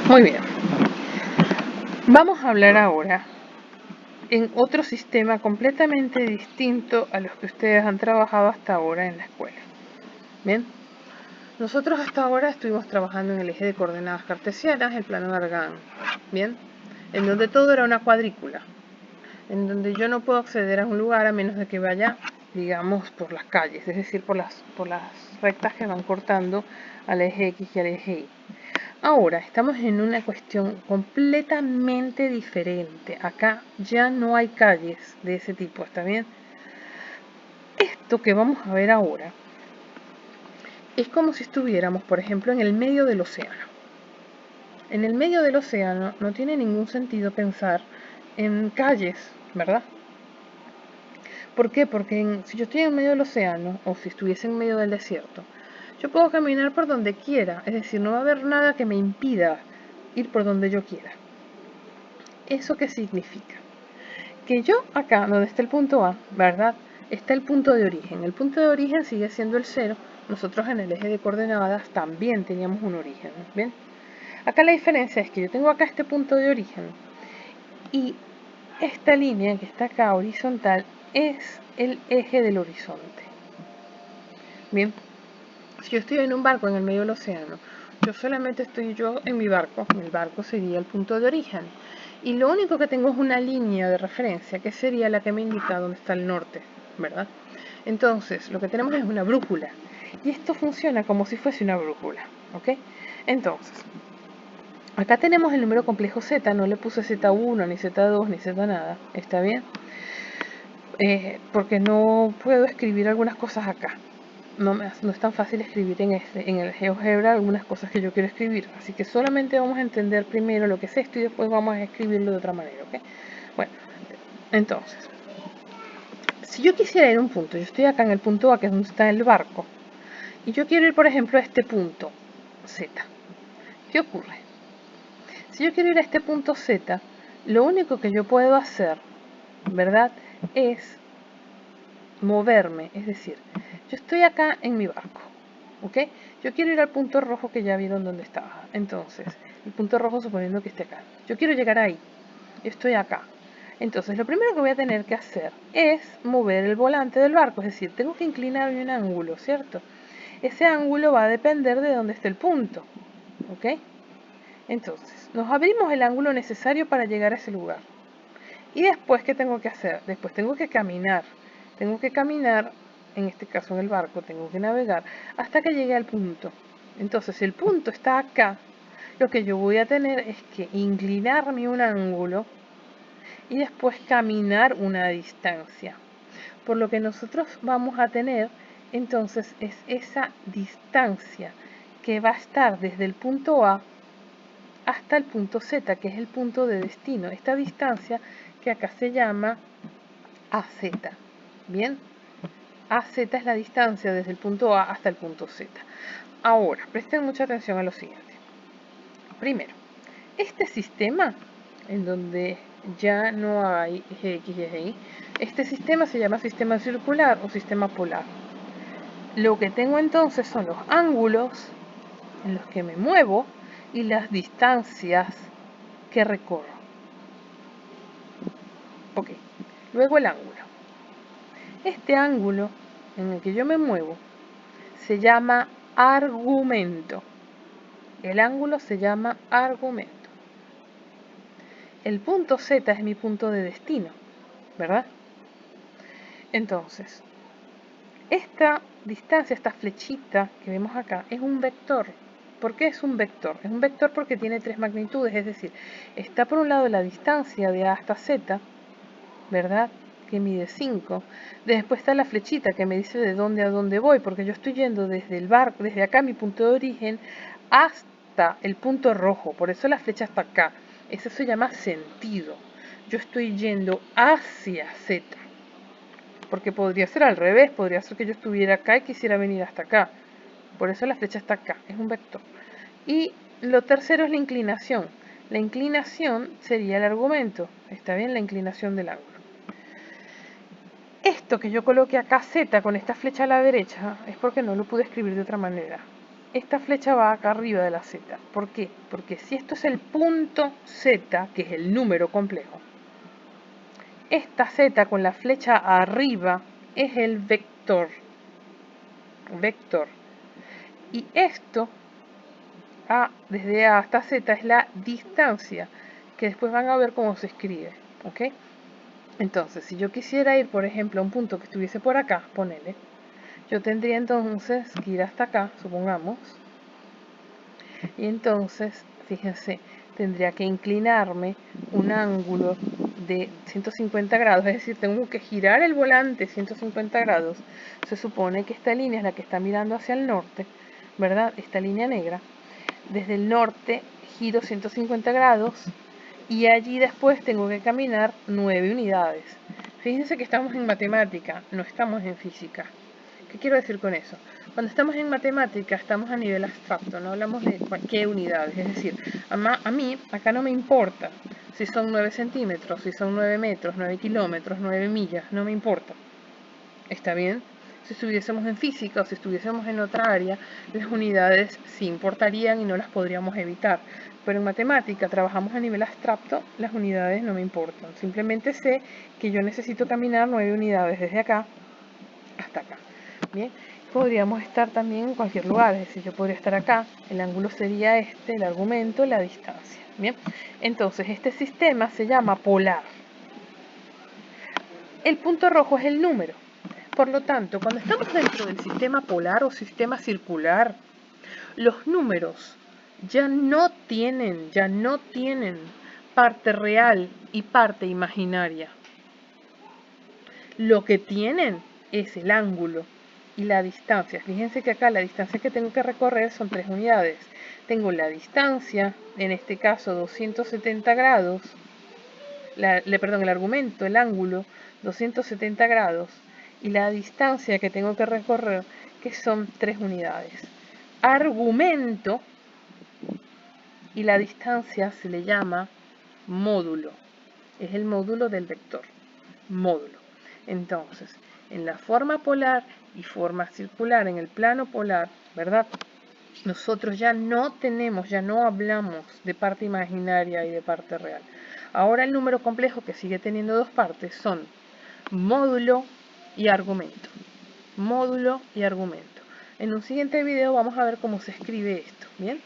Muy bien. Vamos a hablar ahora en otro sistema completamente distinto a los que ustedes han trabajado hasta ahora en la escuela. Bien. Nosotros hasta ahora estuvimos trabajando en el eje de coordenadas cartesianas, el plano de Argand. Bien. En donde todo era una cuadrícula. En donde yo no puedo acceder a un lugar a menos de que vaya, digamos, por las calles, es decir, por las rectas que van cortando al eje X y al eje Y. Ahora estamos en una cuestión completamente diferente. Acá ya no hay calles de ese tipo, ¿está bien? Esto que vamos a ver ahora es como si estuviéramos, por ejemplo, en el medio del océano. En el medio del océano no tiene ningún sentido pensar en calles, ¿verdad? ¿Por qué? Porque si yo estoy en medio del océano o si estuviese en medio del desierto, yo puedo caminar por donde quiera, es decir, no va a haber nada que me impida ir por donde yo quiera. ¿Eso qué significa? Que yo acá, donde está el punto A, ¿verdad? Está el punto de origen. El punto de origen sigue siendo el 0. Nosotros en el eje de coordenadas también teníamos un origen, ¿bien? Acá la diferencia es que yo tengo acá este punto de origen y esta línea que está acá horizontal es el eje del horizonte. Bien, si yo estoy en un barco en el medio del océano, yo solamente estoy yo en mi barco, el barco sería el punto de origen. Y lo único que tengo es una línea de referencia, que sería la que me indica dónde está el norte, ¿verdad? Entonces, lo que tenemos es una brújula. Y esto funciona como si fuese una brújula, ¿ok? Entonces, acá tenemos el número complejo z, no le puse z1, ni z2, ni z nada, ¿está bien? Porque no puedo escribir algunas cosas acá. No es tan fácil escribir en el GeoGebra algunas cosas que yo quiero escribir. Así que solamente vamos a entender primero lo que es esto y después vamos a escribirlo de otra manera, ¿ok? Bueno, entonces, si yo quisiera ir a un punto, yo estoy acá en el punto A, que es donde está el barco, y yo quiero ir, por ejemplo, a este punto Z. ¿Qué ocurre? Si yo quiero ir a este punto Z, lo único que yo puedo hacer, ¿verdad?, es moverme, es decir, yo estoy acá en mi barco, ¿ok? Yo quiero ir al punto rojo que ya vieron dónde estaba. Entonces, el punto rojo suponiendo que esté acá. Yo quiero llegar ahí. Yo estoy acá. Entonces, lo primero que voy a tener que hacer es mover el volante del barco, es decir, tengo que inclinarme un ángulo, ¿cierto? Ese ángulo va a depender de dónde esté el punto, ¿ok? Entonces, nos abrimos el ángulo necesario para llegar a ese lugar. Y después, ¿qué tengo que hacer? Después tengo que caminar. Tengo que caminar, en este caso en el barco, tengo que navegar hasta que llegue al punto. Entonces, si el punto está acá, lo que yo voy a tener es que inclinarme un ángulo y después caminar una distancia. Por lo que nosotros vamos a tener, entonces, es esa distancia que va a estar desde el punto A hasta el punto Z, que es el punto de destino. Esta distancia que acá se llama AZ. Bien, AZ es la distancia desde el punto A hasta el punto Z. Ahora, presten mucha atención a lo siguiente. Primero, este sistema, en donde ya no hay eje X y eje Y, este sistema se llama sistema circular o sistema polar. Lo que tengo entonces son los ángulos en los que me muevo y las distancias que recorro. Ok, luego el ángulo. Este ángulo en el que yo me muevo se llama argumento. El ángulo se llama argumento. El punto Z es mi punto de destino, ¿verdad? Entonces, esta distancia, esta flechita que vemos acá, es un vector. ¿Por qué es un vector? Es un vector porque tiene tres magnitudes, es decir, está por un lado la distancia de A hasta Z, ¿verdad?, que mide 5. Después está la flechita que me dice de dónde a dónde voy, porque yo estoy yendo desde el barco, desde acá mi punto de origen, hasta el punto rojo. Por eso la flecha está acá. Eso se llama sentido. Yo estoy yendo hacia Z. Porque podría ser al revés, podría ser que yo estuviera acá y quisiera venir hasta acá. Por eso la flecha está acá, es un vector. Y lo tercero es la inclinación. La inclinación sería el argumento. ¿Está bien? La inclinación del ángulo. Esto que yo coloqué acá Z con esta flecha a la derecha es porque no lo pude escribir de otra manera. esta flecha va acá arriba de la Z. ¿Por qué? Porque si esto es el punto Z, que es el número complejo, esta Z con la flecha arriba es el vector. Y esto, desde A hasta Z, es la distancia, que después van a ver cómo se escribe. ¿Ok? Entonces, si yo quisiera ir, por ejemplo, a un punto que estuviese por acá, ponele, yo tendría entonces que ir hasta acá, supongamos, y entonces, fíjense, tendría que inclinarme un ángulo de 150 grados, es decir, tengo que girar el volante 150 grados. Se supone que esta línea es la que está mirando hacia el norte, ¿verdad? Esta línea negra. Desde el norte giro 150 grados y allí después tengo que caminar 9 unidades. Fíjense que estamos en matemática, no estamos en física. ¿Qué quiero decir con eso? Cuando estamos en matemática estamos a nivel abstracto, no hablamos de qué unidades. Es decir, a mí acá no me importa si son 9 centímetros, si son 9 metros, 9 kilómetros, 9 millas, no me importa. ¿Está bien? Si estuviésemos en física o si estuviésemos en otra área, las unidades sí importarían y no las podríamos evitar. Pero en matemática trabajamos a nivel abstracto, las unidades no me importan. Simplemente sé que yo necesito caminar 9 unidades desde acá hasta acá. Bien, podríamos estar también en cualquier lugar, es decir, yo podría estar acá, el ángulo sería este, el argumento, la distancia. Bien, entonces este sistema se llama polar. El punto rojo es el número. Por lo tanto, cuando estamos dentro del sistema polar o sistema circular, los números ya no tienen parte real y parte imaginaria. Lo que tienen es el ángulo y la distancia. Fíjense que acá la distancia que tengo que recorrer son 3 unidades. Tengo la distancia, en este caso 270 grados, el argumento, el ángulo, 270 grados, y la distancia que tengo que recorrer, que son 3 unidades. Argumento y la distancia se le llama módulo. Es el módulo del vector. Módulo. Entonces, en la forma polar y forma circular, en el plano polar, ¿verdad? Nosotros ya no hablamos de parte imaginaria y de parte real. Ahora el número complejo, que sigue teniendo dos partes, son módulo y argumento. Módulo y argumento. En un siguiente video vamos a ver cómo se escribe esto, ¿bien?